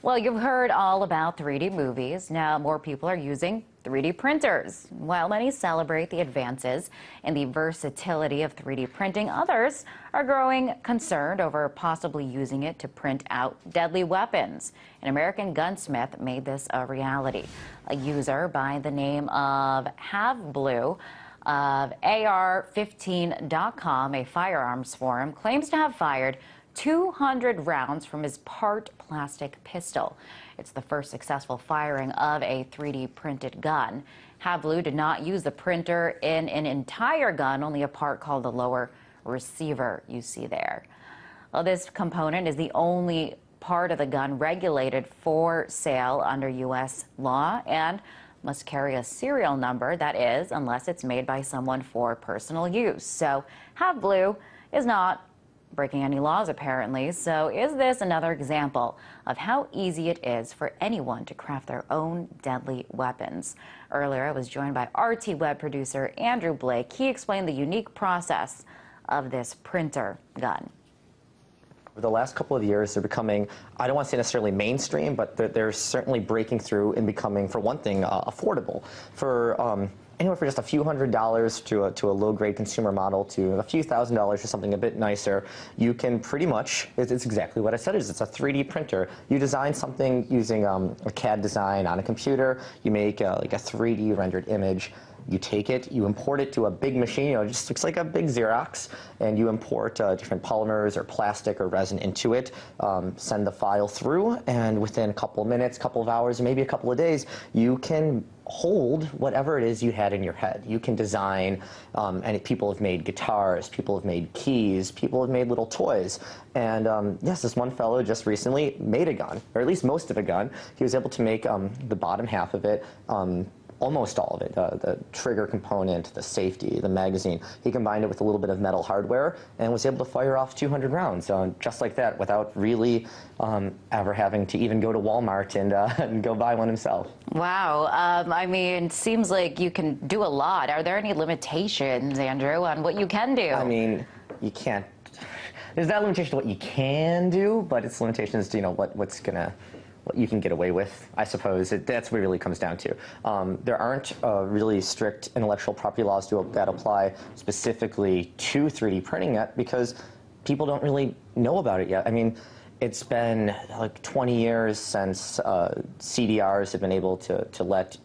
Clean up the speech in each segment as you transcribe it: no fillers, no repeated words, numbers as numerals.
Well, you've heard all about 3D movies. Now more people are using 3D printers. While many celebrate the advances in the versatility of 3D printing, others are growing concerned over possibly using it to print out deadly weapons. An American gunsmith made this a reality. A user by the name of HaveBlue of AR15.com, a firearms forum, claims to have fired 200 rounds from his part plastic pistol. It's the first successful firing of a 3D printed gun. HaveBlue did not use the printer in an entire gun, only a part called the lower receiver you see there. Well, this component is the only part of the gun regulated for sale under U.S. law and must carry a serial number, that is, unless it's made by someone for personal use. So HaveBlue is not breaking any laws, apparently. So is this another example of how easy it is for anyone to craft their own deadly weapons? Earlier, I was joined by RT Web producer Andrew Blake. He explained the unique process of this printer gun. Over the last couple of years, they're becoming, I don't want to say necessarily mainstream, but they're certainly breaking through and becoming, for one thing, affordable. For anywhere from just a few $100s to a low-grade consumer model to a few $1,000s for something a bit nicer, you can pretty much, it's exactly what I said, it's a 3D printer. You design something using a CAD design on a computer, you make like a 3D rendered image. You take it, you import it to a big machine, it just looks like a big Xerox, and you import different polymers or plastic or resin into it, send the file through, and within a couple of minutes, couple of hours, maybe a couple of days, you can hold whatever it is you had in your head. You can design, and people have made guitars, people have made keys, people have made little toys. And yes, this one fellow just recently made a gun, or at least most of a gun. He was able to make the bottom half of it, almost all of it, the trigger component, the safety, the magazine. He combined it with a little bit of metal hardware and was able to fire off 200 rounds just like that without really ever having to even go to Walmart and go buy one himself. Wow. I mean, it seems like you can do a lot. Are there any limitations, Andrew, on what you can do? I mean, you can't. There's not a limitation to what you can do, but it's limitations to, what you can get away with, I suppose. That's what it really comes down to. There aren't really strict intellectual property laws that apply specifically to 3D printing yet because people don't really know about it yet. I mean, it's been like 20 years since CDRs have been able to let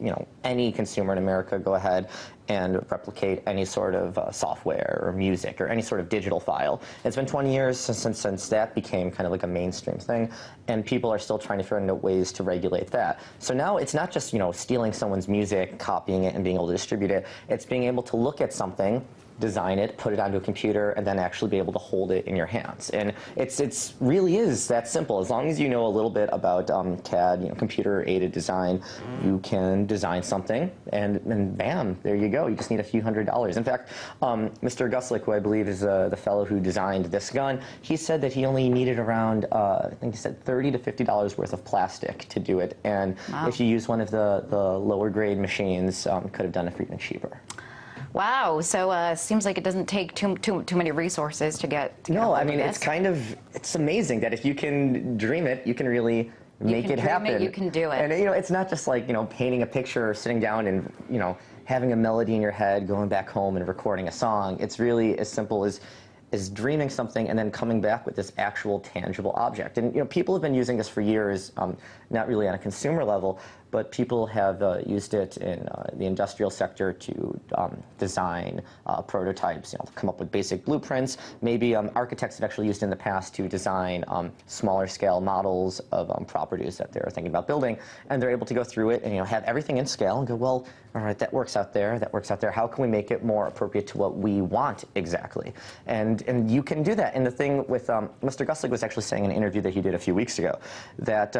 any consumer in America go ahead and replicate any sort of software or music or any sort of digital file. It's been 20 years since that became kind of like a mainstream thing, and people are still trying to figure out ways to regulate that. So now it's not just stealing someone's music, copying it, and being able to distribute it. It's being able to look at something, design it, put it onto a computer, and then actually be able to hold it in your hands. And it's really is that simple. As long as you know a little bit about CAD, computer-aided design, you can design something, and bam, there you go. You just need a few $100s. In fact, Mr. Guslick, who I believe is the fellow who designed this gun, he said that he only needed around, I think he said $30 to $50 worth of plastic to do it. And wow, if you use one of the lower grade machines, could have done it for even cheaper. Wow, so seems like it doesn't take too many resources to get No, I mean, it's amazing that if you can dream it, you can really make it happen. You can do it. And it's not just like, painting a picture or sitting down and, having a melody in your head, going back home and recording a song. It's really as simple as dreaming something and then coming back with this actual tangible object. And people have been using this for years, not really on a consumer level, but people have used it in the industrial sector to design prototypes, come up with basic blueprints. Maybe architects have actually used it in the past to design smaller scale models of properties that they're thinking about building, and they're able to go through it and have everything in scale and go, well, all right, that works out there, that works out there. How can we make it more appropriate to what we want exactly? And you can do that. And the thing with Mr. Guslick was actually saying in an interview that he did a few weeks ago that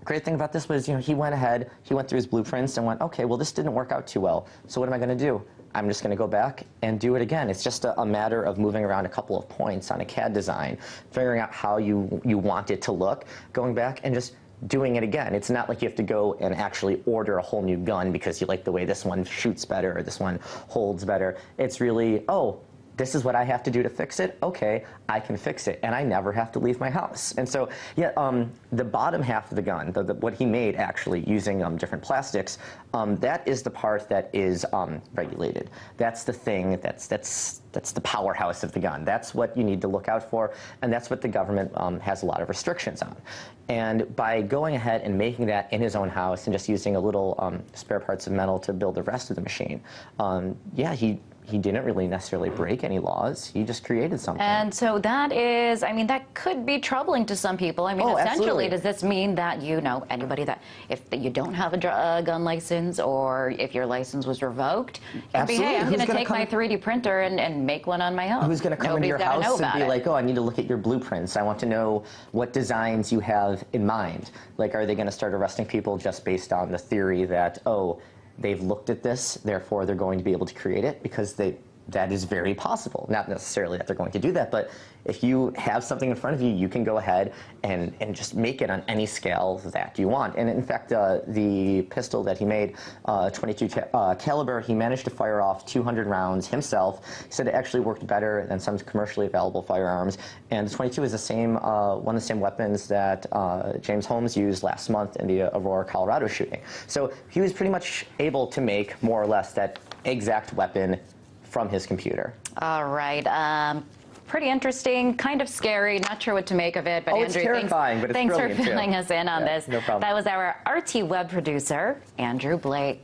great thing about this was, he went ahead, he went through his blueprints and went, okay, well, this didn't work out too well, so what am I going to do? I'm just going to go back and do it again. It's just a matter of moving around a couple of points on a CAD design, figuring out how you want it to look, going back and just doing it again. It's not like you have to go and actually order a whole new gun because you like the way this one shoots better or this one holds better. It's really, oh, this is what I have to do to fix it. Okay, I can fix it, and I never have to leave my house. And so, yeah, the bottom half of the gun, what he made actually using different plastics, that is the part that is regulated. That's the thing. That's the powerhouse of the gun. That's what you need to look out for, and that's what the government has a lot of restrictions on. And by going ahead and making that in his own house and just using a little spare parts of metal to build the rest of the machine, yeah, he didn't really necessarily break any laws. He just created something. And so that is, I mean, that could be troubling to some people. I mean, essentially, absolutely. Does this mean that, you know, anybody that, if you don't have a gun license or if your license was revoked, you can be, hey, I'm going to take my 3D printer and make one on my own. Who's going to come into your house and be like, oh, I need to look at your blueprints. I want to know what designs you have in mind. Like, are they going to start arresting people just based on the theory that, oh, they've looked at this, therefore they're going to be able to create it? Because that is very possible. Not necessarily that they're going to do that, but if you have something in front of you, you can go ahead and just make it on any scale that you want. And in fact, the pistol that he made, 22 caliber, he managed to fire off 200 rounds himself. He said it actually worked better than some commercially available firearms. And the 22 is the same, one of the same weapons that James Holmes used last month in the Aurora, Colorado shooting. So he was pretty much able to make more or less that exact weapon from his computer. All right. Pretty interesting, kind of scary, not sure what to make of it. But Andrew, it's terrifying, but it's thanks for brilliant, filling too. us in on this. No problem. That was our RT web producer, Andrew Blake.